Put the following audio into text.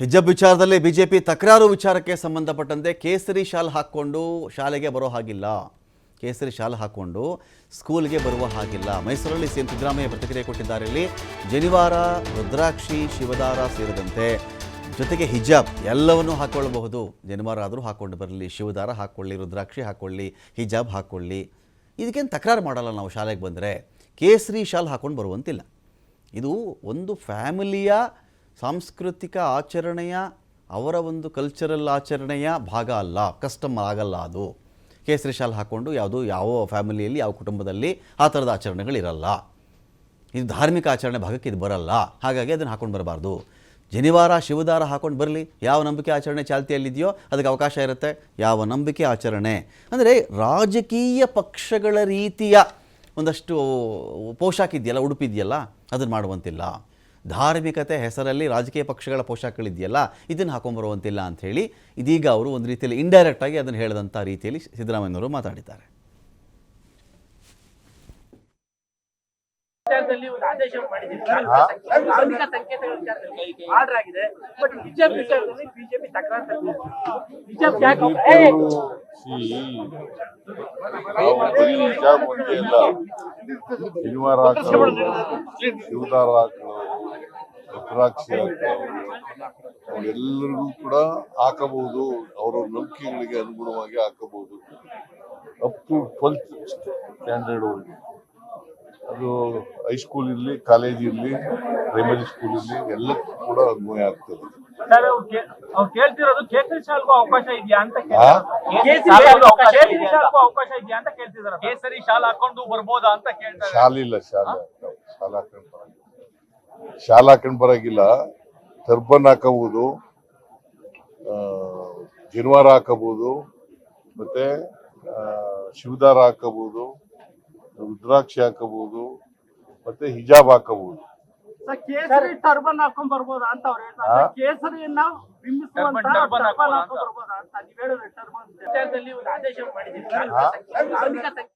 ಹಿಜಾಬ್ ವಿಚಾರದಲ್ಲಿ ಬಿಜೆಪಿ ತಕರಾರು ವಿಚಾರಕ್ಕೆ ಸಂಬಂಧಪಟ್ಟಂತೆ ಕೇಸರಿ ಶಾಲ್ ಹಾಕ್ಕೊಂಡು ಶಾಲೆಗೆ ಬರೋ ಹಾಗಿಲ್ಲ. ಕೇಸರಿ ಶಾಲ್ ಹಾಕ್ಕೊಂಡು ಸ್ಕೂಲ್ಗೆ ಬರುವ ಹಾಗಿಲ್ಲ. ಮೈಸೂರಲ್ಲಿ ಸಿಎಂ ಸಿದ್ದರಾಮಯ್ಯ ಪ್ರತಿಕ್ರಿಯೆ ಕೊಟ್ಟಿದ್ದಾರೆ. ಇಲ್ಲಿ ಜನಿವಾರ, ರುದ್ರಾಕ್ಷಿ, ಶಿವದಾರ ಸೇರಿದಂತೆ ಜೊತೆಗೆ ಹಿಜಾಬ್ ಎಲ್ಲವನ್ನೂ ಹಾಕ್ಕೊಳ್ಳಬಹುದು. ಜನಿವಾರ ಆದರೂ ಹಾಕ್ಕೊಂಡು ಬರಲಿ, ಶಿವದಾರ ಹಾಕ್ಕೊಳ್ಳಿ, ರುದ್ರಾಕ್ಷಿ ಹಾಕ್ಕೊಳ್ಳಿ, ಹಿಜಾಬ್ ಹಾಕ್ಕೊಳ್ಳಿ. ಇದಕ್ಕೇನು ತಕರಾರು ಮಾಡಲ್ಲ. ನಾವು ಶಾಲೆಗೆ ಬಂದರೆ ಕೇಸರಿ ಶಾಲ್ ಹಾಕ್ಕೊಂಡು ಬರುವಂತಿಲ್ಲ. ಇದು ಒಂದು ಫ್ಯಾಮಿಲಿಯ ಸಾಂಸ್ಕೃತಿಕ ಆಚರಣೆಯ, ಅವರ ಒಂದು ಕಲ್ಚರಲ್ ಆಚರಣೆಯ ಭಾಗ ಅಲ್ಲ, ಕಸ್ಟಮ್ ಆಗಲ್ಲ. ಅದು ಕೇಸರಿ ಶಾಲ್ ಹಾಕ್ಕೊಂಡು ಯಾವ ಫ್ಯಾಮಿಲಿಯಲ್ಲಿ, ಯಾವ ಕುಟುಂಬದಲ್ಲಿ ಆ ಥರದ ಆಚರಣೆಗಳಿರಲ್ಲ. ಇದು ಧಾರ್ಮಿಕ ಆಚರಣೆ ಭಾಗಕ್ಕೆ ಇದು ಬರಲ್ಲ. ಹಾಗಾಗಿ ಅದನ್ನು ಹಾಕ್ಕೊಂಡು ಬರಬಾರ್ದು. ಜನಿವಾರ, ಶಿವದಾರ ಹಾಕ್ಕೊಂಡು ಬರಲಿ. ಯಾವ ನಂಬಿಕೆ ಆಚರಣೆ ಚಾಲ್ತಿಯಲ್ಲಿದೆಯೋ ಅದಕ್ಕೆ ಅವಕಾಶ ಇರುತ್ತೆ. ಯಾವ ನಂಬಿಕೆ ಆಚರಣೆ ಅಂದರೆ ರಾಜಕೀಯ ಪಕ್ಷಗಳ ರೀತಿಯ ಒಂದಷ್ಟು ಪೋಷಾಕಿದೆಯಲ್ಲ, ಉಡುಪಿದೆಯಲ್ಲ, ಅದನ್ನು ಮಾಡುವಂತಿಲ್ಲ. ಧಾರ್ಮಿಕತೆ ಹೆಸರಲ್ಲಿ ರಾಜಕೀಯ ಪಕ್ಷಗಳ ಪೋಷಾಕಗಳಿದೆಯಲ್ಲ, ಇದನ್ನು ಹಾಕೊಂಡ್ಬರುವಂತಿಲ್ಲ ಅಂಥೇಳಿ ಇದೀಗ ಅವರು ಒಂದು ರೀತಿಯಲ್ಲಿ ಇಂಡೈರೆಕ್ಟಾಗಿ ಅದನ್ನು ಹೇಳಿದಂಥ ರೀತಿಯಲ್ಲಿ ಸಿದ್ದರಾಮಯ್ಯನವರು ಮಾತಾಡಿದ್ದಾರೆ. ಒಂದು ಆದೇಶ ಮಾಡಿದ್ದೀವಿ, ಧಾರ್ಮಿಕ ಸಂಕೇತಗಳ ವಿಚಾರದಲ್ಲಿ ಆರ್ಡರ್ ಆಗಿದೆ. ಬಟ್ ಹಿಜಾಬ್ ವಿಚಾರದಲ್ಲಿ ಬಿಜೆಪಿ ತಕರಾರು ತಂದಿದೆ. ಹಿಜಾಬ್ ಯಾಕೆ ಹಿಜಾಬ್ ಒಂದೇ ಅಲ್ಲ, ಶನಿವಾರ ಹಾಕೊಳ್ಳೋದು, ಶಿವದಾರ ಹಾಕೊಳ್ಳೋದು, ರುದ್ರಾಕ್ಷಿ ಹಾಕೊಳ್ಳೋದು ಅವರೆಲ್ಲರಿಗೂ ಕೂಡ ಹಾಕಬಹುದು. ಅವರವ್ರ ನಂಬಿಕೆಗಳಿಗೆ ಅನುಗುಣವಾಗಿ ಹಾಕಬಹುದು. ಅಪ್ ಟು 12th ಸ್ಟ್ಯಾಂಡರ್ಡ್ ವರೆಗೆ. ಅದು ಹೈಸ್ಕೂಲ್ ಇರಲಿ, ಕಾಲೇಜ್ ಇರಲಿ, ಪ್ರೈಮರಿ ಸ್ಕೂಲ್ ಇರಲಿ, ಎಲ್ಲಕ್ಕೂ ಕೂಡ ಅನ್ವಯ ಆಗ್ತದೆ. ಕೇಳ್ತಿರೋದು ಕೇಸರಿ ಶಾಲ್ಗೂ ಅವಕಾಶ ಇದೆಯಾ ಅಂತ, ಕೇಸರಿ ಶಾಲ್ ಹಾಕೊಂಡು ಬರ್ಬೋದಾ ಅಂತ ಕೇಳ್ತಾರೆ. ಶಾಲೆ ಇಲ್ಲ, ಶಾಲೆ ಹಾಕೊಂಡ್ ಬರಂಗಿಲ್ಲ. ಟರ್ಬನ್ ಹಾಕಬಹುದು, ಜನಿವಾರ ಹಾಕಬಹುದು, ಮತ್ತೆ ಶಿವದಾರ ಹಾಕಬಹುದು, ರುದ್ರಾಕ್ಷಿ ಹಾಕಬಹುದು, ಮತ್ತೆ ಹಿಜಾಬ್ ಹಾಕಬಹುದು. ಕೇಸರಿ ಟರ್ಬನ್ ಹಾಕೊಂಡ್ ಬರ್ಬೋದಾ ಅಂತ ಅವ್ರು ಹೇಳ್ತಾರೆ. ಕೇಸರಿಯನ್ನ ಬಿಂಬಿಸುವಂತ ಟರ್ಬನ್ ಹಾಕೊಂಡ್ ಬರ್ಬೋದಾ ಅಂತ ನೀವು ಹೇಳಿದ್ರೆ. ಟರ್ಬನ್ ವಿಚಾರದಲ್ಲಿ ಒಂದು ಆದೇಶ ಮಾಡಿದ್ದೀವಿ.